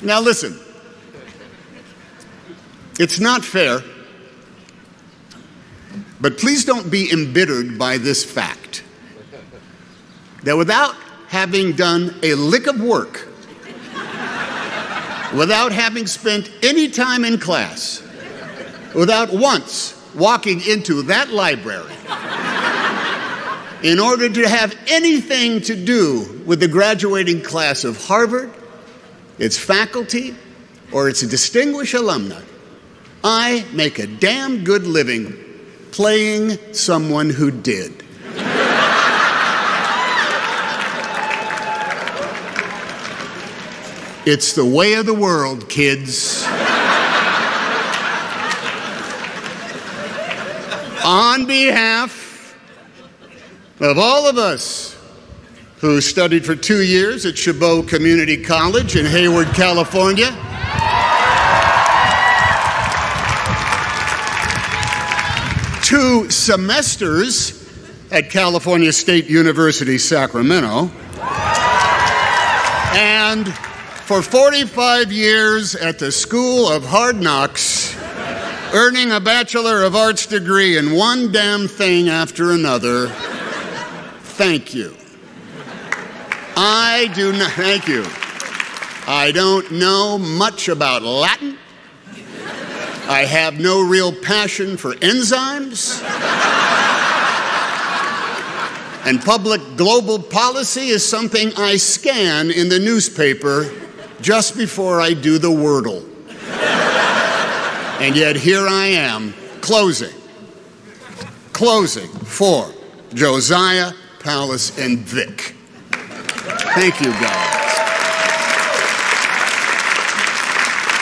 Now listen, it's not fair, but please don't be embittered by this fact that without having done a lick of work, without having spent any time in class, without once walking into that library in order to have anything to do with the graduating class of Harvard, its faculty, or its distinguished alumni, I make a damn good living playing someone who did. It's the way of the world, kids. On behalf of all of us who studied for 2 years at Chabot Community College in Hayward, California, 2 semesters at California State University, Sacramento, and for 45 years at the School of Hard Knocks, earning a Bachelor of Arts degree in one damn thing after another. Thank you. Thank you. I don't know much about Latin. I have no real passion for enzymes. And public global policy is something I scan in the newspaper just before I do the Wordle. And yet here I am, closing for Josiah, Palace, and Vic. Thank you, guys.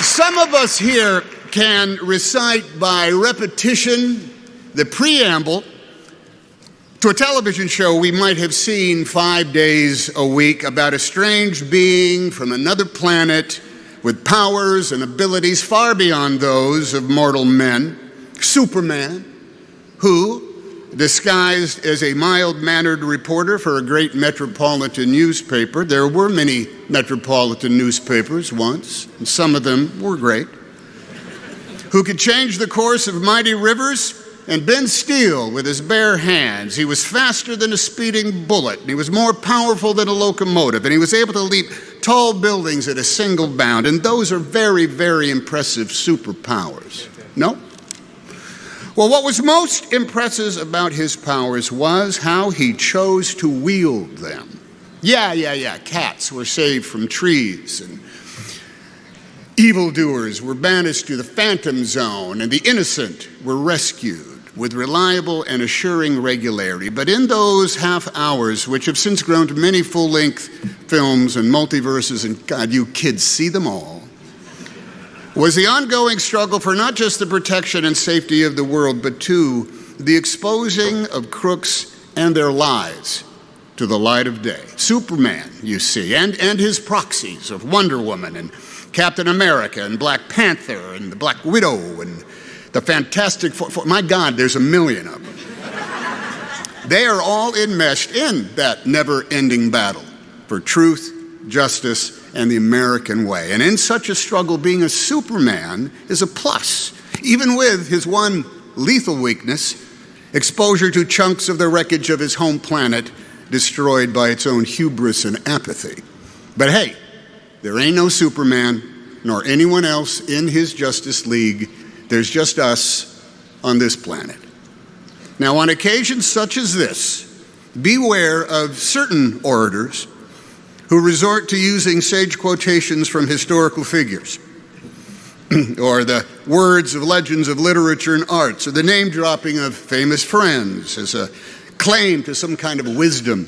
Some of us here can recite by repetition the preamble to a television show we might have seen 5 days a week about a strange being from another planet with powers and abilities far beyond those of mortal men, Superman, who, disguised as a mild-mannered reporter for a great metropolitan newspaper — there were many metropolitan newspapers once, and some of them were great — who could change the course of mighty rivers and bend steel with his bare hands. He was faster than a speeding bullet, and he was more powerful than a locomotive, and he was able to leap tall buildings at a single bound, and those are very, very impressive superpowers. No? Well, what was most impressive about his powers was how he chose to wield them. Yeah, cats were saved from trees, and evildoers were banished to the phantom zone, and the innocent were rescued with reliable and assuring regularity. But in those half hours, which have since grown to many full-length films and multiverses, and God, you kids see them all, was the ongoing struggle for not just the protection and safety of the world, but too the exposing of crooks and their lies to the light of day. Superman, you see, and his proxies of Wonder Woman and Captain America and Black Panther and the Black Widow and the Fantastic Four. My God, there's a million of them. They are all enmeshed in that never-ending battle for truth, justice, and the American way. And in such a struggle, being a Superman is a plus, even with his one lethal weakness: exposure to chunks of the wreckage of his home planet destroyed by its own hubris and apathy. But hey, there ain't no Superman, nor anyone else in his Justice League. There's just us on this planet. Now, on occasions such as this, beware of certain orators who resort to using sage quotations from historical figures, or the words of legends of literature and arts, or the name-dropping of famous friends as a claim to some kind of wisdom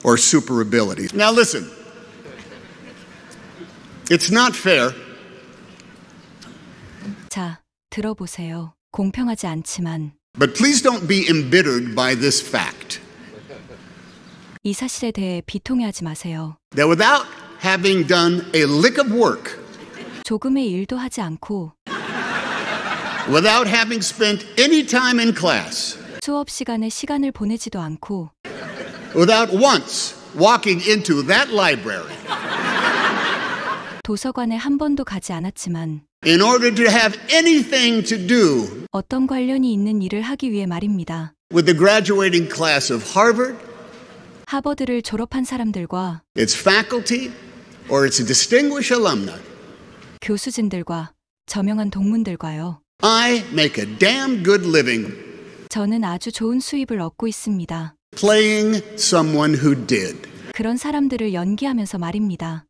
or super ability. Now listen, it's not fair. 자, 들어보세요. 공평하지 않지만. But please don't be embittered by this fact 이 사실에 대해 비통해하지 마세요. that without having done a lick of work, 조금의 일도 하지 않고, without having spent any time in class, 수업 시간에 시간을 보내지도 않고, without once walking into that library 도서관에 한 번도 가지 않았지만 in order to have anything to do 어떤 관련이 있는 일을 하기 위해 말입니다. with the graduating class of Harvard, 하버드를 졸업한 사람들과 its faculty, or its distinguished alumni, 교수진들과 저명한 동문들과요. I make a damn good living 저는 아주 좋은 수입을 얻고 있습니다. playing someone who did. 그런 사람들을 연기하면서 말입니다.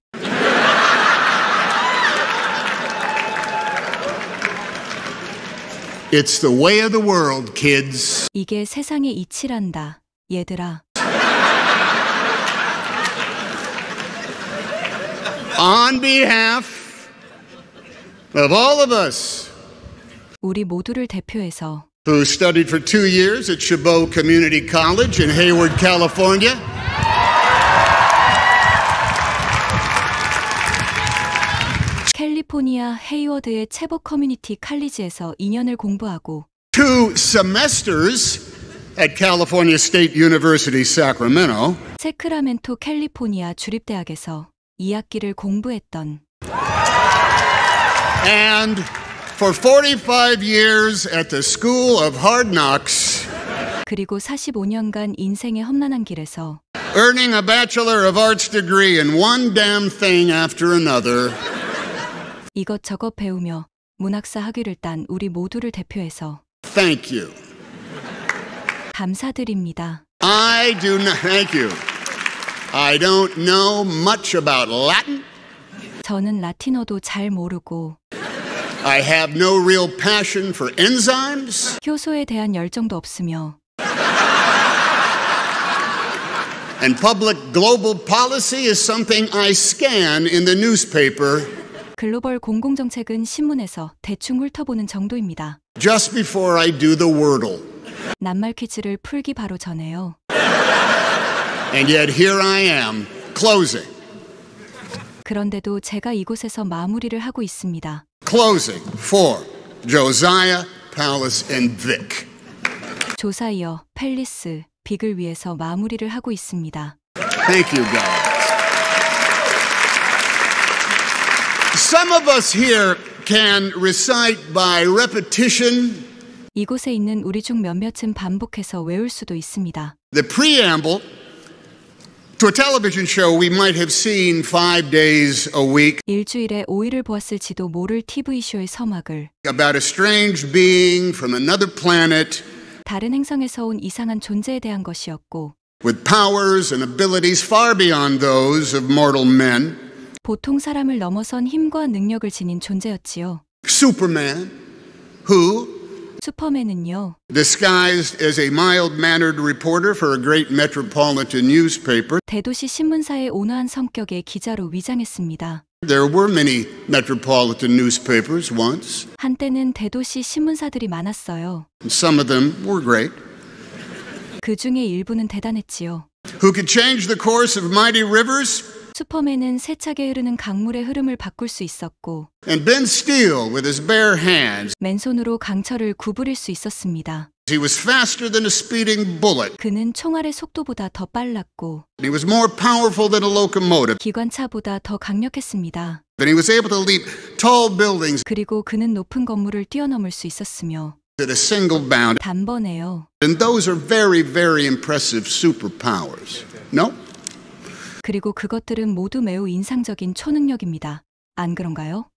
It's the way of the world, kids. 이게 세상의 이치란다, 얘들아. On behalf of all of us 우리 모두를 대표해서 who studied for 2 years at Chabot Community College in Hayward, California, 캘리포니아 헤이워드의 체복 커뮤니티 칼리지에서 2년을 공부하고 2 semesters at California State University, Sacramento, 세크라멘토 캘리포니아 주립대학에서 2학기를 공부했던 and for 45 years at the School of Hard Knocks, 그리고 45년간 인생의 험난한 길에서 earning a Bachelor of Arts degree in one damn thing after another, 이것저것 배우며 문학사 학위를 딴 우리 모두를 대표해서 thank you. 감사드립니다. I do not, thank you. I don't know much about Latin. 저는 라틴어도 잘 모르고 I have no real passion for enzymes. 효소에 대한 열정도 없으며 And public global policy is something I scan in the newspaper 글로벌 공공정책은 신문에서 대충 훑어보는 정도입니다. just before I do the Wordle. 낱말 퀴즈를 풀기 바로 전에요. And yet here I am, closing. 그런데도 제가 이곳에서 마무리를 하고 있습니다. Closing for Josiah, Palace, and Vic. 조사이어, 팰리스, 빅을 위해서 마무리를 하고 있습니다. Thank you, guys. Some of us here can recite by repetition 이곳에 있는 우리 중 몇몇은 반복해서 외울 수도 있습니다. the preamble to a television show we might have seen 5 days a week 일주일에 5일을 보았을지도 모를 TV쇼의 서막을 about a strange being from another planet 다른 행성에서 온 이상한 존재에 대한 것이었고 with powers and abilities far beyond those of mortal men. 보통 사람을 넘어선 힘과 능력을 지닌 존재였지요. Superman, who, 슈퍼맨은요. disguised as a mild-mannered reporter for a great metropolitan newspaper. 대도시 신문사의 온화한 성격의 기자로 위장했습니다. There were many metropolitan newspapers once. 한때는 대도시 신문사들이 많았어요. Some of them were great. 그 중에 일부는 대단했지요. Who could change the course of mighty rivers. 슈퍼맨은 세차게 흐르는 강물의 흐름을 바꿀 수 있었고 And bend steel with his bare hands. 맨손으로 강철을 구부릴 수 있었습니다. He was faster than a speeding bullet. 그는 총알의 속도보다 더 빨랐고 He was more powerful than a locomotive. 기관차보다 더 강력했습니다. And he was able to leap tall buildings 그리고 그는 높은 건물을 뛰어넘을 수 있었으며 at a single bound. 단번에요. And those are very, very impressive superpowers. No? 그리고 그것들은 모두 매우 인상적인 초능력입니다. 안 그런가요?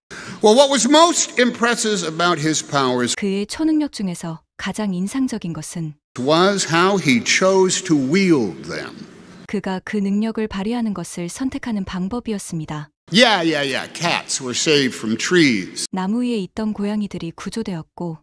Well, what was most impressive about his powers 그의 초능력 중에서 가장 인상적인 것은 was how he chose to wield them. 그가 그 능력을 발휘하는 것을 선택하는 방법이었습니다. Yeah. Cats were saved from trees. 나무 위에 있던 고양이들이 구조되었고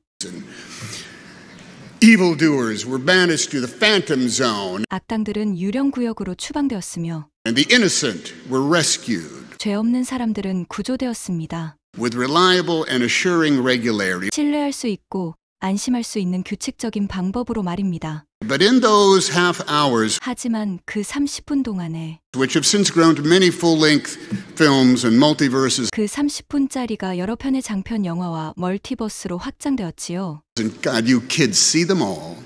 Evildoers were banished to the Phantom Zone. 악당들은 유령 구역으로 추방되었으며 And the innocent were rescued 죄 없는 사람들은 구조되었습니다. with reliable and assuring regularity. 신뢰할 수 있고 안심할 수 있는 규칙적인 방법으로 말입니다. But in those half hours, 하지만 그 30분 동안에 which have since grown to many full-length films and multiverses, 그 30분짜리가 여러 편의 장편 영화와 멀티버스로 확장되었지요. and God, you kids see them all.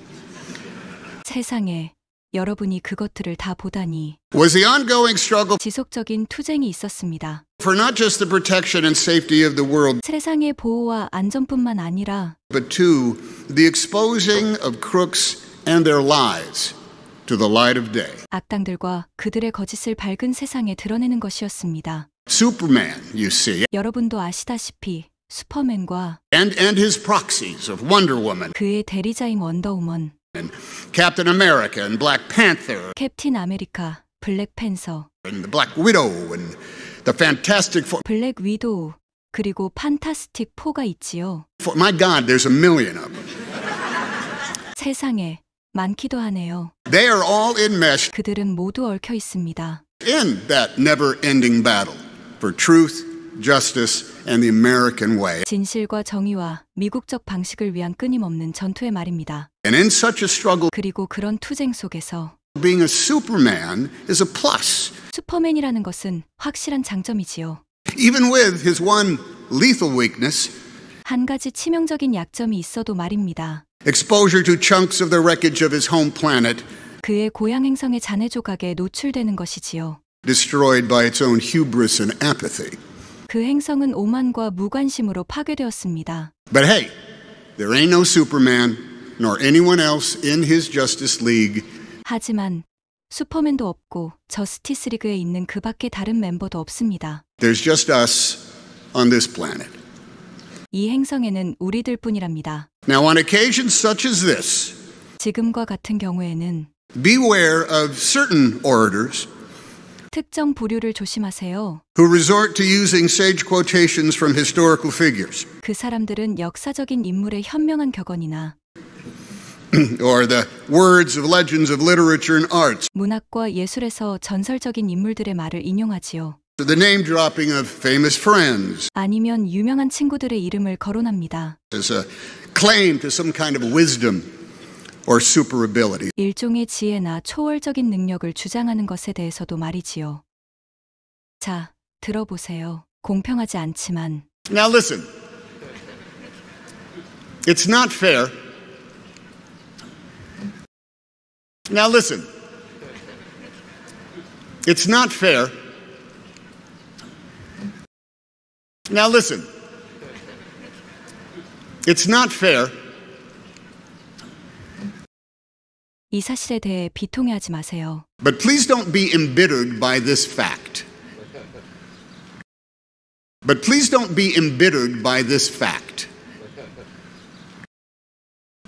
세상에 여러분이 그것들을 다 보다니. was the ongoing struggle 지속적인 투쟁이 있었습니다. for not just the protection and safety of the world, 세상의 보호와 안전뿐만 아니라 but to the exposing of crooks and their lies to the light of day. 악당들과 그들의 거짓을 밝은 세상에 드러내는 것이었습니다. Superman, you see, 여러분도 아시다시피 슈퍼맨과 and his proxies of Wonder Woman 그의 대리자인 원더우먼, and Captain America and Black Panther 캡틴 아메리카, 블랙팬서, and the Black Widow and the Fantastic Four. 블랙 위도우, 그리고 판타스틱 4가 있지요. My God, there's a million of them. 세상에 많기도 하네요. They are all enmeshed 그들은 모두 얽혀 있습니다. in that never-ending battle for truth, justice, and the American way. 진실과 정의와 미국적 방식을 위한 끊임없는 전투의 말입니다. And in such a struggle, 그리고 그런 투쟁 속에서 being a Superman is a plus. 슈퍼맨이라는 것은 확실한 장점이지요. Even with his one lethal weakness, 한 가지 치명적인 약점이 있어도 말입니다. exposure to chunks of the wreckage of his home planet, 그의 고향 행성의 잔해 조각에 노출되는 것이지요. destroyed by its own hubris and apathy. 그 행성은 오만과 무관심으로 파괴되었습니다. But hey, there ain't no Superman, nor anyone else in his Justice League 하지만 슈퍼맨도 없고 저스티스 리그에 있는 그 밖에 다른 멤버도 없습니다. There's just us on this planet. 이 행성에는 우리들뿐이랍니다. Now, on occasions such as this, 지금과 같은 경우에는 beware of certain orators 특정 부류를 조심하세요. who resort to using sage quotations from historical figures 그 사람들은 역사적인 인물의 현명한 격언이나 or the words of legends of literature and arts, 문학과 예술에서 전설적인 인물들의 말을 인용하지요. or the name dropping of famous friends 아니면 유명한 친구들의 이름을 거론합니다. as a claim to some kind of wisdom or super ability. 일종의 지혜나 초월적인 능력을 주장하는 것에 대해서도 말이지요. 자, 들어보세요. 공평하지 않지만 Now listen, it's not fair. Now listen, it's not fair. Now listen, it's not fair. 이 사실에 대해 비통해하지 마세요. But please don't be embittered by this fact. But please don't be embittered by this fact.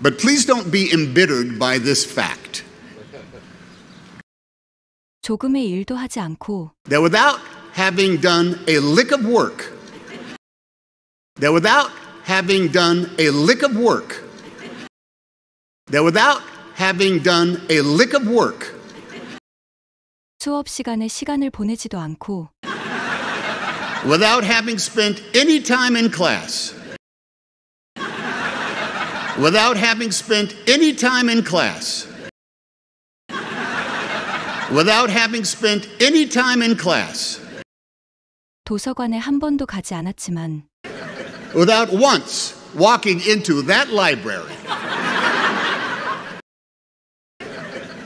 But please don't be embittered by this fact. 조금의 일도 하지 않고 That without having done a lick of work, that without having done a lick of work, that without having done a lick of work, 수업 시간에 시간을 보내지도 않고 without having spent any time in class, without having spent any time in class, without having spent any time in class, 도서관에 한 번도 가지 않았지만 without once walking into that library,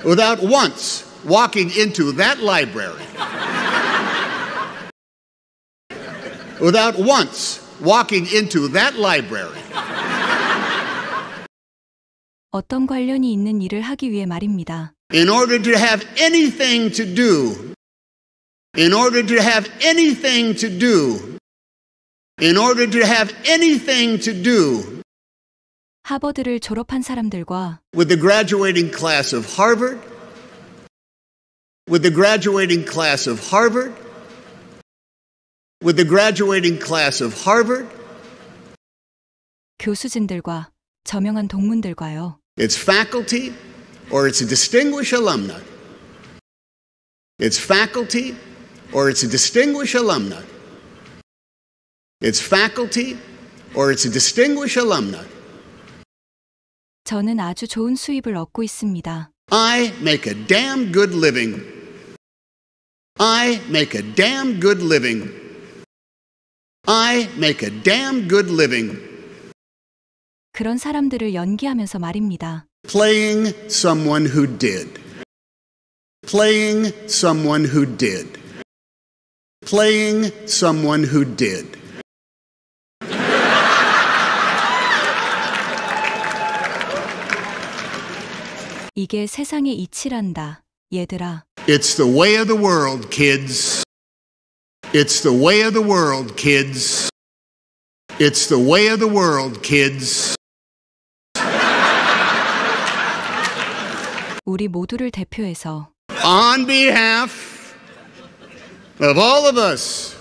without once walking into that library, without once walking into that library, 어떤 관련이 있는 일을 하기 위해 말입니다. in order to have anything to do, in order to have anything to do, in order to have anything to do 하버드를 졸업한 사람들과 with the graduating class of Harvard, with the graduating class of Harvard, with the graduating class of Harvard, 교수진들과 저명한 동문들과요. its faculty, or its distinguished alumni. Its faculty, or its distinguished alumni. Its faculty, or its distinguished alumni. 저는 아주 좋은 수입을 얻고 있습니다. I make a damn good living. I make a damn good living. I make a damn good living. 그런 사람들을 연기하면서 말입니다. Playing someone who did. Playing someone who did. Playing someone who did. 이게 세상의 이치란다, 얘들아. It's the way of the world, kids. It's the way of the world, kids. It's the way of the world, kids. 우리 모두를 대표해서 On behalf of all of us.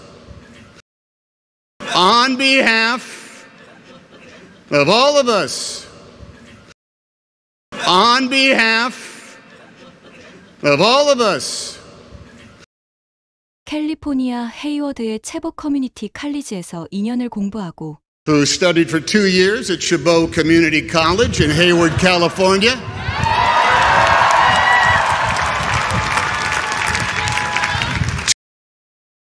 On behalf of all of us. On behalf of all of us. 캘리포니아 헤이워드의 체보 커뮤니티 칼리지에서 2년을 공부하고 Who studied for 2 years at Chabot Community College in Hayward, California.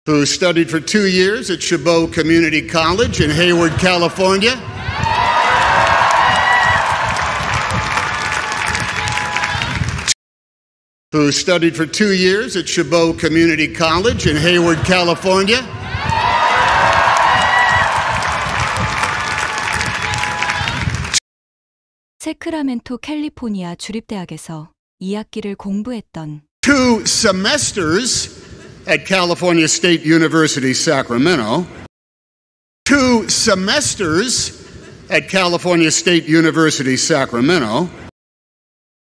Who studied for 2 years at Chabot Community College in Hayward, California. Who studied for 2 years at Chabot Community College in Hayward, California. 세크라멘토 캘리포니아 주립대학에서 2학기를 공부했던 2 semesters at California State University, Sacramento. 2 semesters at California State University, Sacramento.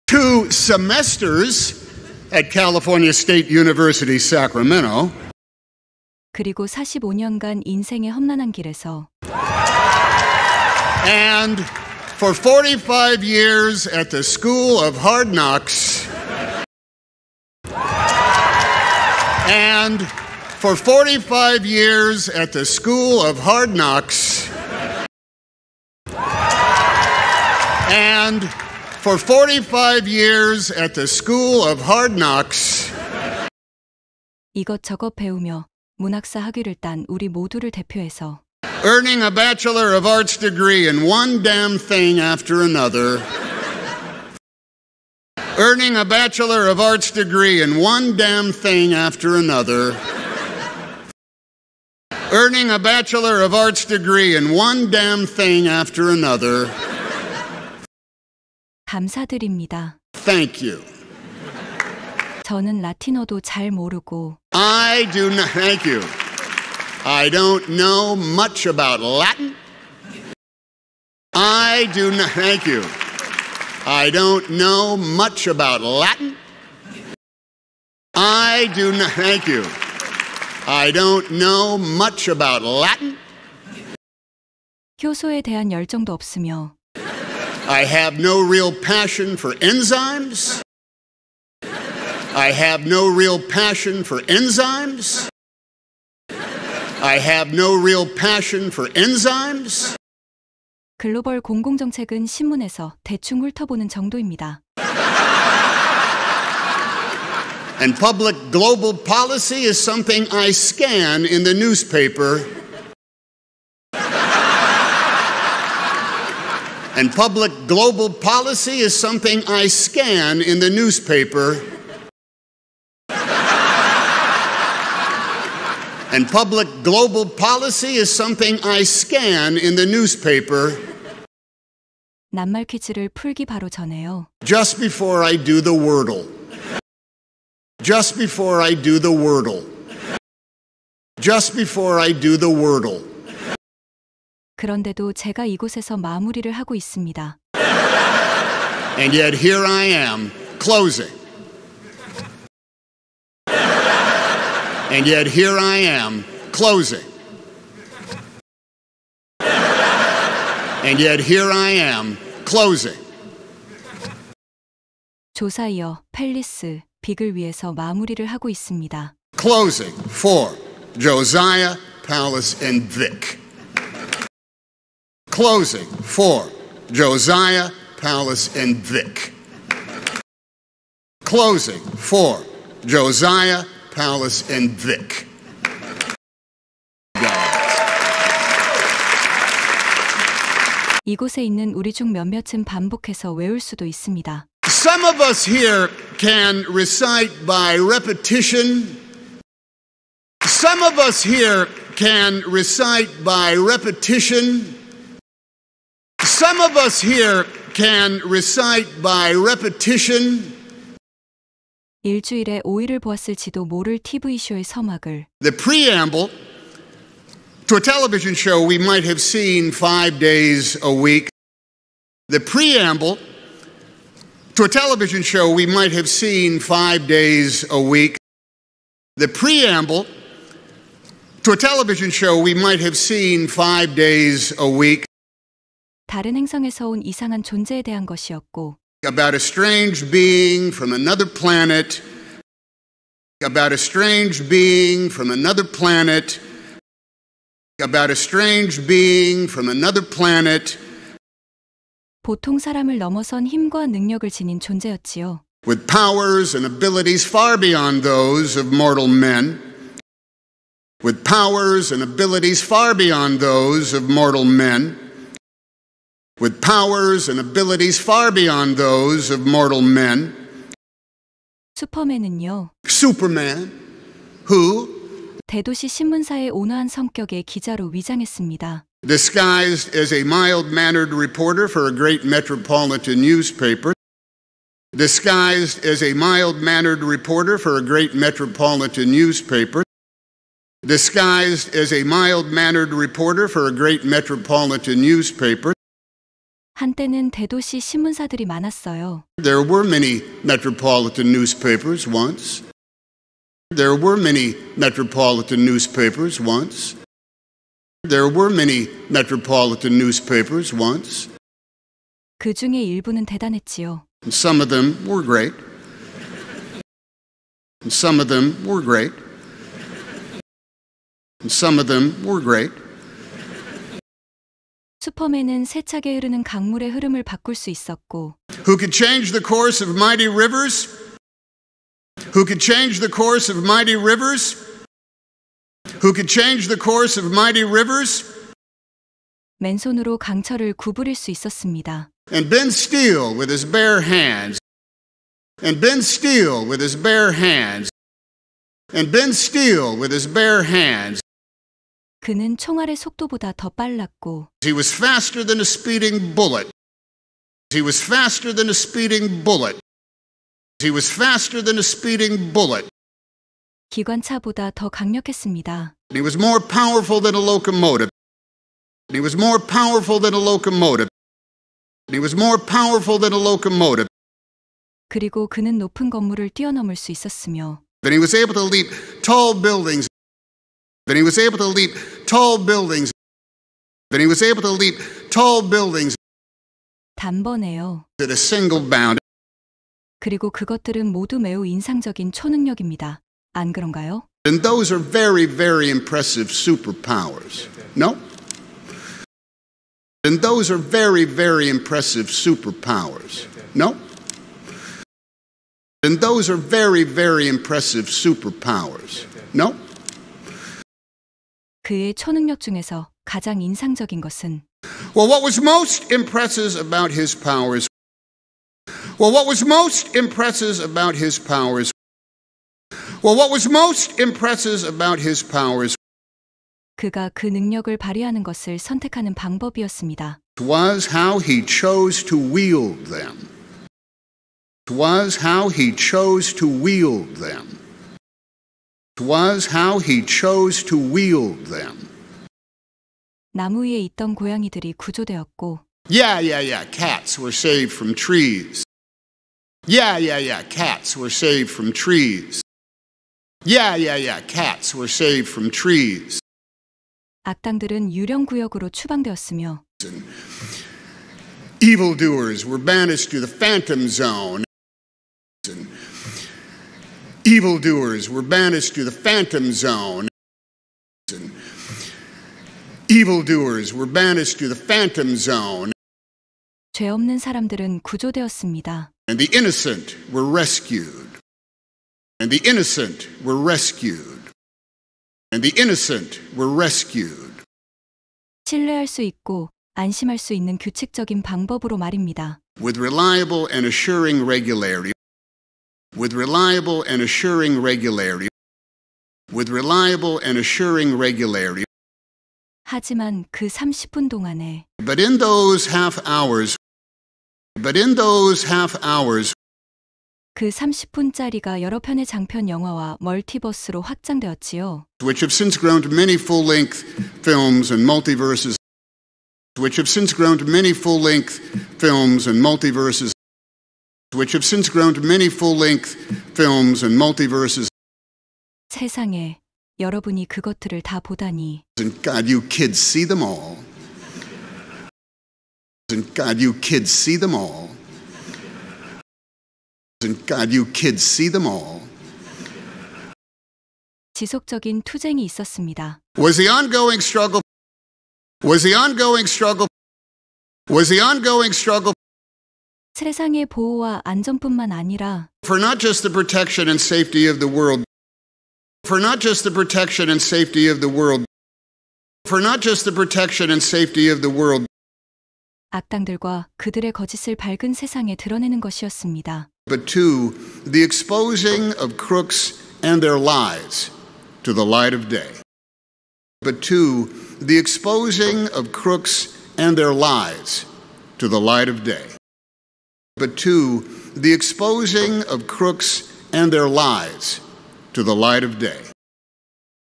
2 semesters at California State University, Sacramento. 그리고 45년간 인생의 험난한 길에서 And for 45 years at the School of Hard Knocks. And for 45 years at the School of Hard Knocks. And for 45 years at the School of Hard Knocks. 이것저것 배우며 문학사 학위를 딴 우리 모두를 대표해서 Earning a Bachelor of Arts degree in one damn thing after another. Earning a Bachelor of Arts degree in one damn thing after another. Earning a Bachelor of Arts degree in one damn thing after another. 감사드립니다. Thank you. 저는 라틴어도 잘 모르고 I do not, thank you. I don't know much about Latin. I do not, thank you. I don't know much about Latin. I do not, thank you. I don't know much about Latin. 효소에 대한 열정도 없으며 I have no real passion for enzymes. I have no real passion for enzymes. I have no real passion for enzymes. 글로벌 공공정책은 신문에서 대충 훑어보는 정도입니다. And public global policy is something I scan in the newspaper. And public global policy is something I scan in the newspaper. And public global policy is something I scan in the newspaper. 낱말 퀴즈를 풀기 바로 전에요. Just before I do the Wordle. Just before I do the Wordle. Just before I do the Wordle. 그런데도 제가 이곳에서 마무리를 하고 있습니다. And yet here I am, closing. And yet here I am, closing. And yet here I am, closing. 조사이어, 팰리스, 빅을 위해서 마무리를 하고 있습니다. Closing for Josiah, Palace, and Vic. Closing for Josiah, Palace, and Vic. Closing for Josiah, Palace, and Vic. 이곳에 있는 우리 중 몇몇은 반복해서 외울 수도 있습니다. Some of us here can recite by repetition. Some of us here can recite by repetition. Some of us here can recite by repetition. 일주일에 5일을 보았을지도 모를 TV쇼의 서막을 The preamble to a television show we might have seen 5 days a week. The preamble to a television show we might have seen 5 days a week. The preamble to a television show we might have seen 5 days a week. 다른 행성에서 온 이상한 존재에 대한 것이었고 About a strange being from another planet. About a strange being from another planet. About a strange being from another planet. 보통 사람을 넘어선 힘과 능력을 지닌 존재였지요. With powers and abilities far beyond those of mortal men. With powers and abilities far beyond those of mortal men. With powers and abilities far beyond those of mortal men. 슈퍼맨은요. Superman, who, 대도시 신문사의 온화한 성격의 기자로 위장했습니다. disguised as a mild-mannered reporter for a great metropolitan newspaper. Disguised as a mild-mannered reporter for a great metropolitan newspaper. Disguised as a mild-mannered reporter for a great metropolitan newspaper. 한때는 대도시 신문사들이 많았어요. There were many metropolitan newspapers once. There were many metropolitan newspapers once. There were many metropolitan newspapers once. 그 중에 일부는 대단했지요. And some of them were great. And some of them were great. And some of them were great. 슈퍼맨은 세차게 흐르는 강물의 흐름을 바꿀 수 있었고 Who could change the course of mighty rivers? Who could change the course of mighty rivers? Who could change the course of mighty rivers? 맨손으로 강철을 구부릴 수 있었습니다. And bend steel with his bare hands. And bend steel with his bare hands. And bend steel with his bare hands. 그는 총알의 속도보다 더 빨랐고 He was faster than a speeding bullet. He was faster than a speeding bullet. He was faster than a speeding bullet. 기관차보다 더 강력했습니다. He was more powerful than a locomotive. He was more powerful than a locomotive. He was more powerful than a locomotive. 그리고 그는 높은 건물을 뛰어넘을 수 있었으며 Then he was able to leap tall buildings. Then he was able to leap tall buildings. Then he was able to leap tall buildings 단번에요. at a single bound. 그리고 그것들은 모두 매우 인상적인 초능력입니다. 안 그런가요? And those are very, very impressive superpowers. No? And those are very, very impressive superpowers. No? And those are very, very impressive superpowers. No? 그의 초능력 중에서 가장 인상적인 것은 Well, what was most impressive about his powers? Well, what was most impressive about his powers? Well, what was most impressive about his powers 그가 그 능력을 발휘하는 것을 선택하는 방법이었습니다. was how he chose to wield them. Was how he chose to wield them. Was how he chose to wield them. 나무 위에 있던 고양이들이 구조되었고 Yeah, cats were saved from trees. Yeah, cats were saved from trees. Yeah, cats were saved from trees. 악당들은 유령 구역으로 추방되었으며 Evildoers were banished to the Phantom Zone. Evildoers were banished to the Phantom Zone. Evildoers were banished to the Phantom Zone. 죄 없는 사람들은 구조되었습니다. And the innocent were rescued. And the innocent were rescued. And the innocent were rescued. 신뢰할 수 있고 안심할 수 있는 규칙적인 방법으로 말입니다. with reliable and assuring regularity, with reliable and assuring regularity, with reliable and assuring regularity. 하지만 그 30분 동안에 But in those half hours, 그 30분짜리가 여러 편의 장편 영화와 멀티버스로 확장되었지요. which have since grown to many full-length films and multiverses, which have since grown to many full-length films and multiverses, which have since grown to many full-length films and multiverses. 세상에 여러분이 그것들을 다 보다니. And God, you kids see them all. And God, you kids see them all. And God, you kids see them all. 지속적인 투쟁이 있었습니다. Was the ongoing struggle 세상의 보호와 안전뿐만 아니라 for not just the protection and safety of the world, for not just the protection and safety of the world, for not just the protection and safety of the world, 악당들과 그들의 거짓을 밝은 세상에 드러내는 것이었습니다. but to the exposing of crooks and their lies to the light of day. But to the exposing of crooks and their lies to the light of day. But to the exposing of crooks and their lies to the light of day.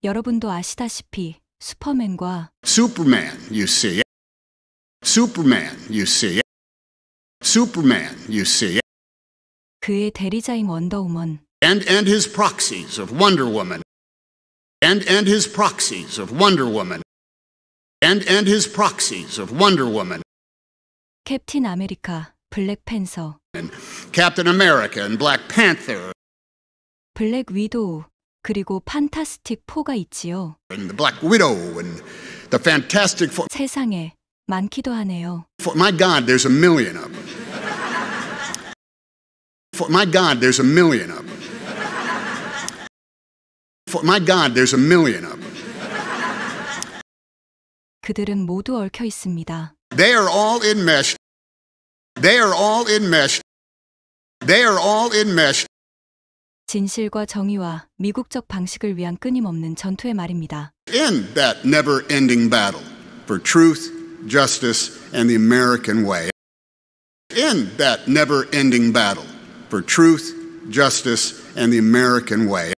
여러분도 아시다시피 슈퍼맨과 Superman, you see. Superman, you see. Superman, you see. 그의 대리자인 원더우먼 And his proxies of Wonder Woman. And his proxies of Wonder Woman. And his proxies of Wonder Woman. 캡틴 아메리카, 블랙팬서, And Captain America and Black Panther. 블랙 위도우, 그리고 판타스틱 4가 있지요. And the Black Widow and the Fantastic Four. 세상에 많기도 하네요. My God, there's a million of them. My God, there's a million of them. My God, there's a million of them. 그들은 모두 얽혀 있습니다. They are all enmeshed. They are all enmeshed. They are all enmeshed. 진실과 정의와 미국적 방식을 위한 끊임없는 전투의 말입니다. In that never-ending battle for truth, justice, and the American way. In that never-ending battle for truth, justice, and the American way.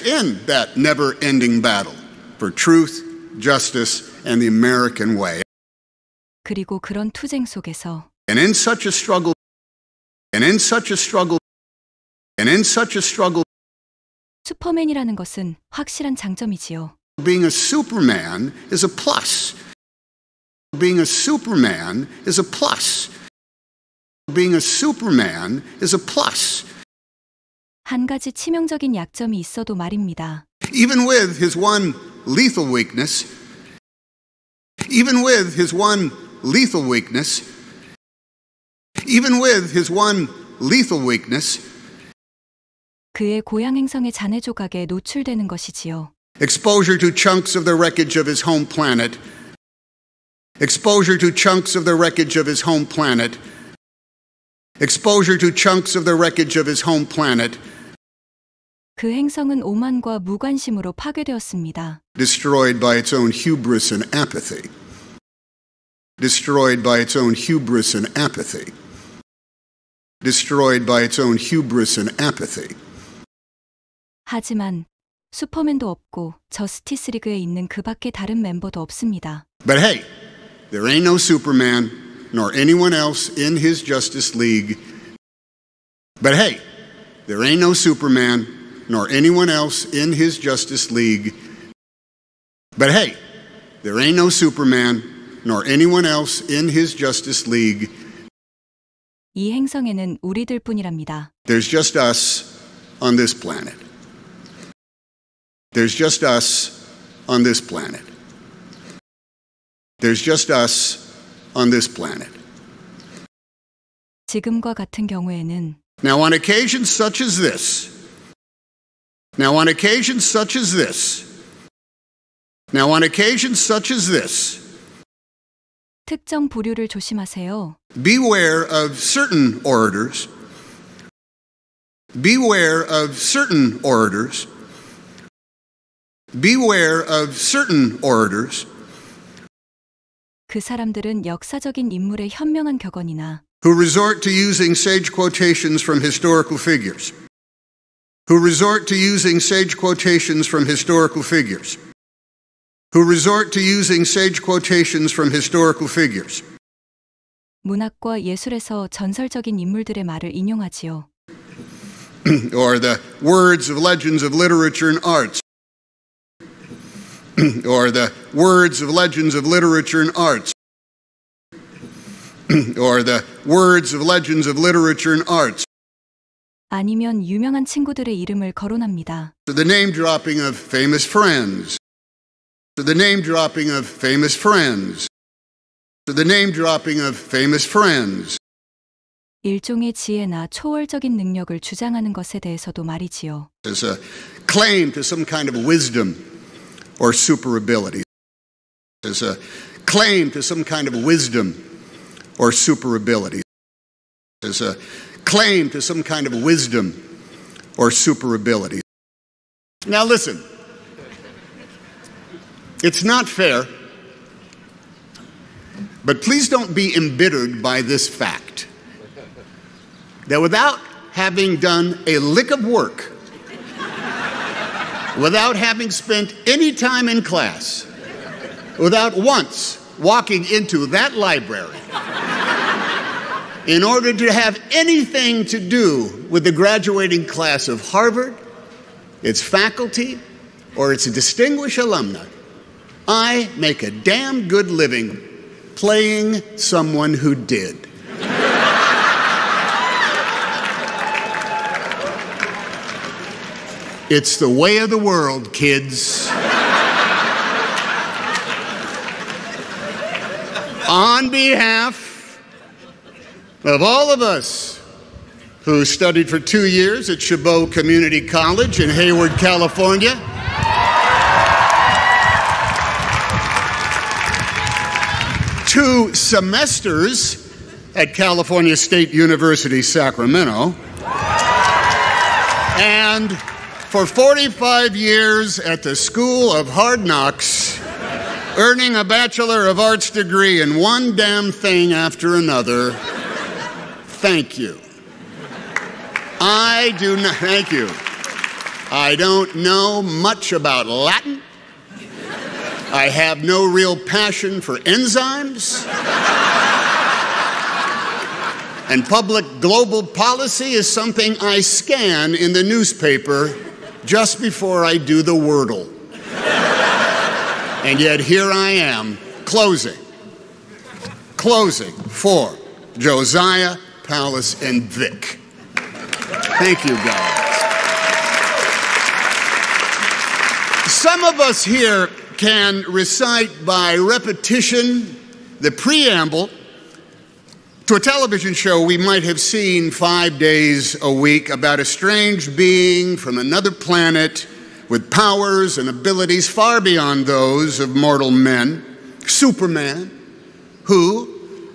In that never-ending battle for truth, justice, and the American way. 그리고 그런 투쟁 속에서 And in such a struggle, 슈퍼맨이라는 것은 확실한 장점이지요. being a Superman is a plus. Being a Superman is a plus. Being a Superman is a plus. 한 가지 치명적인 약점이 있어도 말입니다. Even with his one lethal weakness, even with his one lethal weakness, even with his one lethal weakness, 그의 고향 행성의 잔해 조각에 노출되는 것이지요. exposure to chunks of the wreckage of his home planet, exposure to chunks of the wreckage of his home planet, exposure to chunks of the wreckage of his home planet, 그 행성은 오만과 무관심으로 파괴되었습니다. destroyed by its own hubris and apathy. Destroyed by its own hubris and apathy. Destroyed by its own hubris and apathy. 하지만 슈퍼맨도 없고 저스티스 리그에 있는 그 밖에 다른 멤버도 없습니다. But hey, there ain't no Superman, nor anyone else in his Justice League. But hey, there ain't no Superman, nor anyone else in his Justice League. But hey, there ain't no Superman, nor anyone else in his Justice League. 이 행성에는 우리들뿐이랍니다. There's just us on this planet. There's just us on this planet. There's just us on this planet. 지금과 같은 경우에는 Now on occasions such as this, now on occasions such as this, now on occasions such as this, 특정 부류를 조심하세요. Beware of certain orators. Beware of certain orators. Beware of certain orators. 그 사람들은 역사적인 인물의 현명한 격언이나 Who resort to using sage quotations from historical figures. Who resort to using sage quotations from historical figures. Who resort to using sage quotations from historical figures. 문학과 예술에서 전설적인 인물들의 말을 인용하지요. Or the words of legends of literature and arts. Or the words of legends of literature and arts. Or the words of legends of literature and arts. 아니면 유명한 친구들의 이름을 거론합니다. So the name dropping of famous friends. So the name dropping of famous friends. So the name dropping of famous friends. 일종의 지혜나 초월적인 능력을 주장하는 것에 대해서도 말이지요. As a claim to some kind of wisdom or super ability. As a claim to some kind of wisdom or super ability. As a claim to some kind of wisdom or super ability. Now listen, it's not fair, but please don't be embittered by this fact that without having done a lick of work, without having spent any time in class, without once walking into that library, in order to have anything to do with the graduating class of Harvard, its faculty, or its distinguished alumni, I make a damn good living playing someone who did. It's the way of the world, kids. On behalf of all of us who studied for 2 years at Chabot Community College in Hayward, California, 2 semesters at California State University, Sacramento, and for 45 years at the School of Hard Knocks, earning a Bachelor of Arts degree in one damn thing after another. Thank you. Thank you. I don't know much about Latin. I have no real passion for enzymes. And public global policy is something I scan in the newspaper just before I do the Wordle. And yet here I am, closing for Josiah, Palace, and Vic. Thank you, guys. Some of us here can recite by repetition the preamble to a television show we might have seen 5 days a week about a strange being from another planet with powers and abilities far beyond those of mortal men, Superman, who,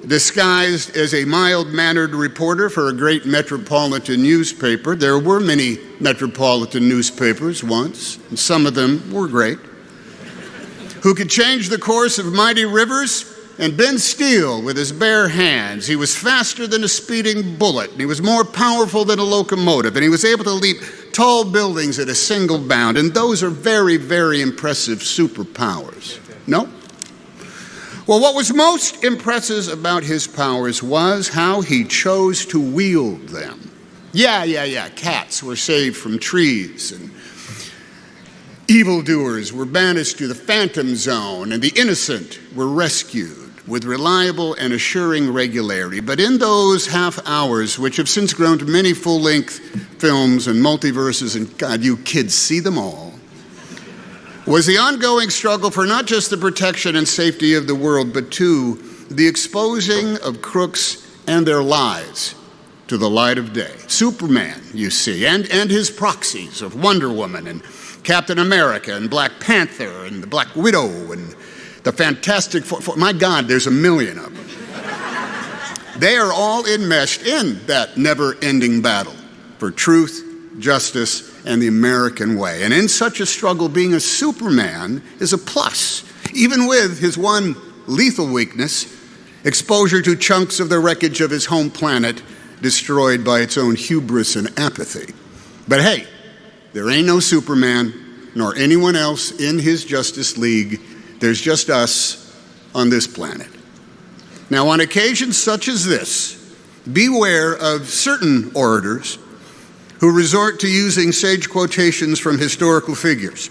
disguised as a mild-mannered reporter for a great metropolitan newspaper — there were many metropolitan newspapers once, and some of them were great — who could change the course of mighty rivers and bend steel with his bare hands. He was faster than a speeding bullet, and he was more powerful than a locomotive, and he was able to leap tall buildings at a single bound, and those are very, very impressive superpowers. No? Well, what was most impressive about his powers was how he chose to wield them. Yeah. Cats were saved from trees, and evildoers were banished to the Phantom Zone, and the innocent were rescued with reliable and assuring regularity. But in those half hours, which have since grown to many full-length films and multiverses, and God, you kids see them all, was the ongoing struggle for not just the protection and safety of the world, but too the exposing of crooks and their lies to the light of day. Superman, you see, and his proxies of Wonder Woman and Captain America and Black Panther and the Black Widow and the Fantastic Four. My God, there's a million of them. They are all enmeshed in that never-ending battle for truth, justice, and the American way. And in such a struggle, being a Superman is a plus, even with his one lethal weakness, exposure to chunks of the wreckage of his home planet destroyed by its own hubris and apathy. But hey, there ain't no Superman, nor anyone else in his Justice League. There's just us on this planet. Now, on occasions such as this, beware of certain orators who resort to using sage quotations from historical figures,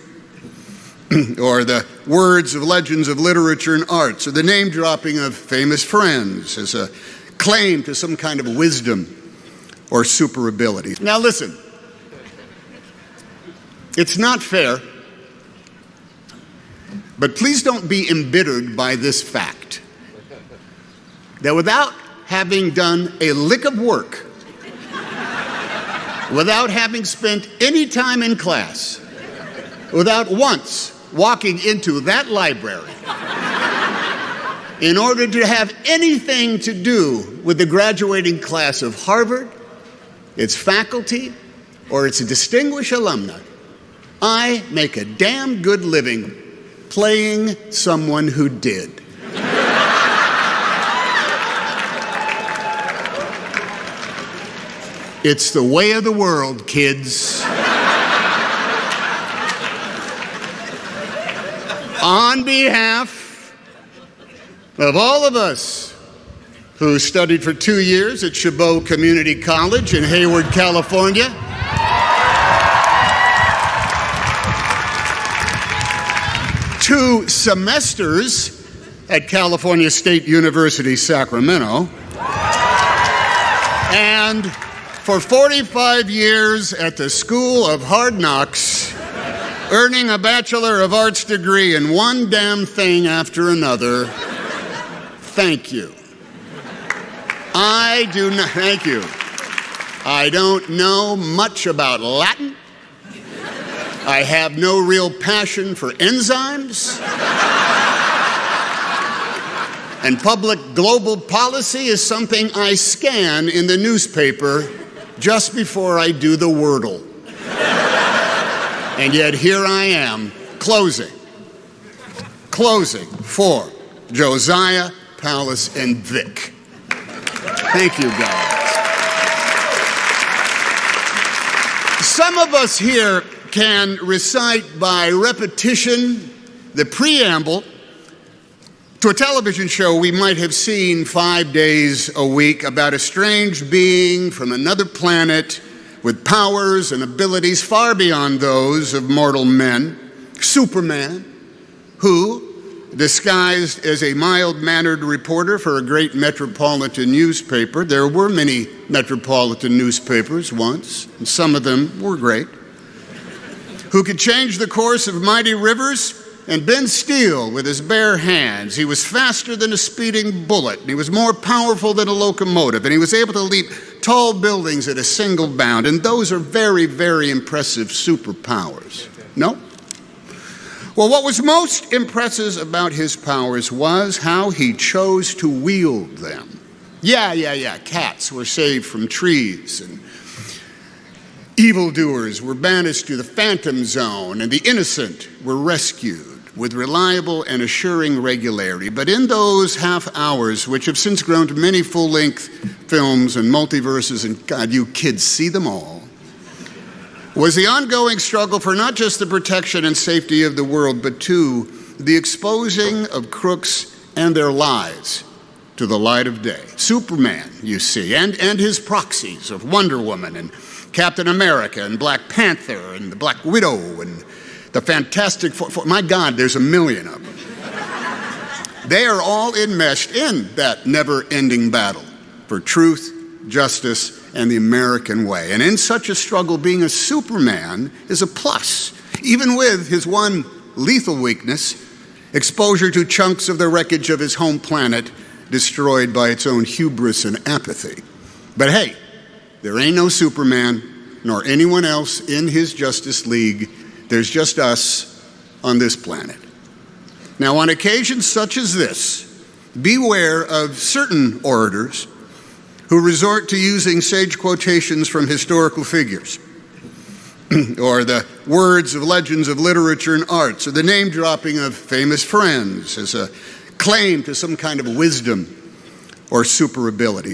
or the words of legends of literature and arts, or the name-dropping of famous friends as a claim to some kind of wisdom or super ability. Now listen, it's not fair, but please don't be embittered by this fact that without having done a lick of work, without having spent any time in class, without once walking into that library in order to have anything to do with the graduating class of Harvard, its faculty, or its distinguished alumni, I make a damn good living playing someone who did. It's the way of the world, kids. On behalf of all of us who studied for 2 years at Chabot Community College in Hayward, California, 2 semesters at California State University, Sacramento, and for 45 years at the School of Hard Knocks, earning a Bachelor of Arts degree in one damn thing after another. Thank you. Thank you. I don't know much about Latin. I have no real passion for enzymes. And public global policy is something I scan in the newspaper just before I do the Wordle. And yet here I am, closing for Josiah, Palace, and Vic. Thank you, guys. Some of us here can recite by repetition the preamble to a television show we might have seen 5 days a week about a strange being from another planet with powers and abilities far beyond those of mortal men, Superman, who, disguised as a mild-mannered reporter for a great metropolitan newspaper — there were many metropolitan newspapers once, and some of them were great — who could change the course of mighty rivers and bend steel with his bare hands. He was faster than a speeding bullet, and he was more powerful than a locomotive, and he was able to leap tall buildings at a single bound. And those are very, very impressive superpowers. No? Well, what was most impressive about his powers was how he chose to wield them. Yeah. Cats were saved from trees, and evildoers were banished to the Phantom Zone, and the innocent were rescued with reliable and assuring regularity. But in those half hours, which have since grown to many full-length films and multiverses, and God, you kids see them all, was the ongoing struggle for not just the protection and safety of the world, but too the exposing of crooks and their lies to the light of day. Superman, you see, and his proxies of Wonder Woman and Captain America and Black Panther and the Black Widow and the Fantastic Four. My God, there's a million of them. They are all enmeshed in that never-ending battle for truth, justice, and the American way. And in such a struggle, being a Superman is a plus, even with his one lethal weakness, exposure to chunks of the wreckage of his home planet destroyed by its own hubris and apathy. But hey, there ain't no Superman, nor anyone else in his Justice League. There's just us on this planet. Now, on occasions such as this, beware of certain orators who resort to using sage quotations from historical figures, or the words of legends of literature and arts, or the name-dropping of famous friends as a claim to some kind of wisdom or super ability.